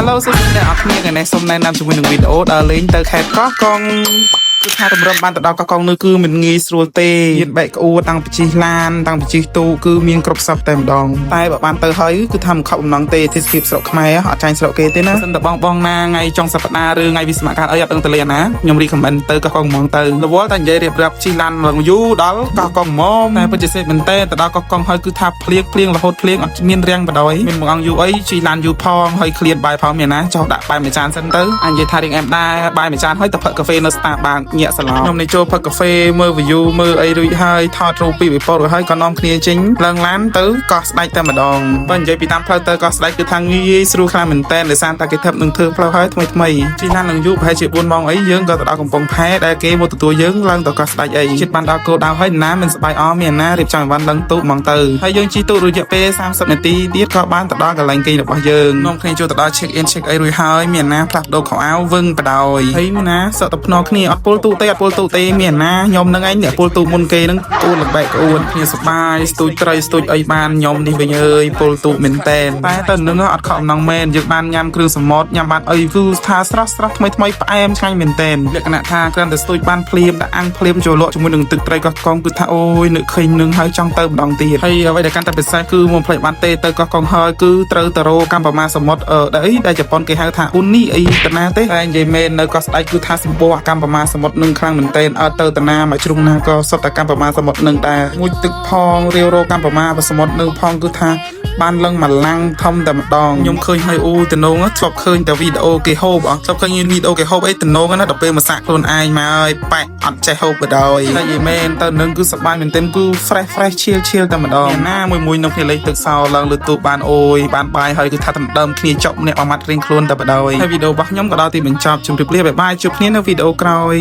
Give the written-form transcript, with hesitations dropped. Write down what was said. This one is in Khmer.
Hello សួស្តីអ្នកនរគ្នាថ្ងៃនេះសូមណែនាំជាមួយនឹងវីដេអូដើរលេងទៅខេត្តកោះកុងគឺថាតម្រុំបានទៅដល់កោះកុងនោះគឺមិនងាយស្រួលទេមានបែកក្អួតតាំងពីជិះឡានតាំងពីជិះទូគឺមានគ្រប់សពតែម្ដងតែបើបានទៅហើយគឺថាមិនខកបំណងទេទេសភាពស្រុកខ្មែរអត់ចាញ់ស្រុកគេទេណាសិនតែបងណាថ្ងៃចុងសប្តាហ៍ឬថ្ងៃវិស្សមកាលអីអត់ដឹងទៅលេងណាខ្ញុំរីខមមិនទៅកោះកុងហ្មងទៅរវល់តែនិយាយរៀបរាប់ជិះឡានឡើងយូរដល់កោះកុងហ្មងតែពិតជាសេចមែនទេទៅដល់កោះកុងហើយគឺថាភ្លៀងរហូតភ្លៀងអត់មានរាំងបដ ாய் មានបងអង្គយូរអីជិះឡានយូរផងហើយឃ្លាតបាយផងមានណាចោះដាក់បាយមួយចានសិនទៅអញនិយាយថារៀងអែមដែរបាយមួយចានហើយទៅផឹកកាហ្វេនៅ Starbucks ញាក់សាឡងខ្ញុំនេះចូលផឹកកាហ្វេមើល view មើលអីរួចហើយថតរូបពីវិពតរួចហើយក៏នាំគ្នាចេញឡើងឡានទៅកោះស្ដេចតែម្ដងបើនិយាយពីតាមផ្លូវទៅកោះស្ដេចគឺថាងាយស្រួលខ្លាំងមែនតើដោយសារតែគេធ្វើនឹងធ្វើផ្លូវហើយថ្មីជិះឡាននឹងយូរប្រហែលជា4ម៉ោងអីយើងក៏ទៅដល់កំពង់ផែដែលគេមកទទួលយើងឡើងទៅកោះស្ដេចអីជិតបានដល់គោលដៅហើយណាមិនសប្បាយអស់មានណារៀបចំអីវ៉ាន់ឡើងទូកហ្មងទៅហើយយើងជិះទូករយៈពេល30នាទីទៀតក៏បានទៅដល់កន្លែងគេងរបស់យើងនាំគ្នាចូលទៅដល់ check in check អីរួចហើយមានណាផ្លាស់ប្ដូរខោអាវវឹងបដ ாய் ហើយមានណាសក់ទៅភ្នល់គ្នាអត់ពុលទូកទេមានណាខ្ញុំនឹងឯងអ្នកពុលទូកមុនគេនឹងអួនលបែកអួនគ្នាសបាយស្ទូចត្រីស្ទូចអីបានខ្ញុំនេះវិញអើយពុលទូកមែនតែទៅនឹងអត់ខកអំណងមែនយើងបានញ៉ាំគ្រឿងសមុទ្រញ៉ាំបានអីគឺថាស្រស់ថ្មីផ្អែមឆ្ងាញ់មែនតែលក្ខណៈថាគ្រាន់តែស្ទូចបានភ្លាមដាក់អាំងភ្លាមចូលលក់ជាមួយនឹងទឹកត្រីកោះកុងគឺថាអូយនឹកឃើញនឹងហើយចង់ទៅម្ដងទៀតហើយអ្វីដែលកាន់តែពិសេសគឺមកផ្លេចបានទេទៅកោះកុងហើយគឺត្រូវទៅរកកម្ពុជាសមុទ្រដែលជប៉ុនគេហៅថាអ៊ុននេះអីតាណាទេតែនិយាយមែននៅកោះស្ដេចគឺថាសម្បូរកម្ពុជាសមុទ្រនឹងខ្លាំងមែនតែអត់ទៅតាណាមកជ្រុងណាក៏សុទ្ធតែកម្ពុជាសមុទ្រនឹងដែរមួយទឹកផងរាវរកកម្ពុជាសមុទ្រនឹងផងគឺថាបានឡើងមកឡាំងធំតែម្ដងខ្ញុំឃើញហើយអូតំណងធ្លាប់ឃើញតែវីដេអូគេហូបអត់ធ្លាប់ឃើញវីដេអូគេហូបអីតំណងណាដល់ពេលមកសាក់ខ្លួនឯងមកហើយប៉ែអត់ចេះហូបបដ ாய் តែនិយាយមែនទៅនឹងគឺសប្បាយមែនទែនគឺ fresh ឈៀលតែម្ដងណាមួយនៅគ្នាលេខទឹកសោឡើងលើទូបានអូយបានបាយហើយគឺថាតែដើមគ្នាចប់ម្នាក់មួយម៉ាត់រៀងខ្លួនតែបដ ாய் ហើយវីដេអូរបស់ខ្ញុំក៏ដល់ទីបញ្ចប់ជម្រាបលាបាយបាយជួបគ្នានៅវីដេអូក្រោយ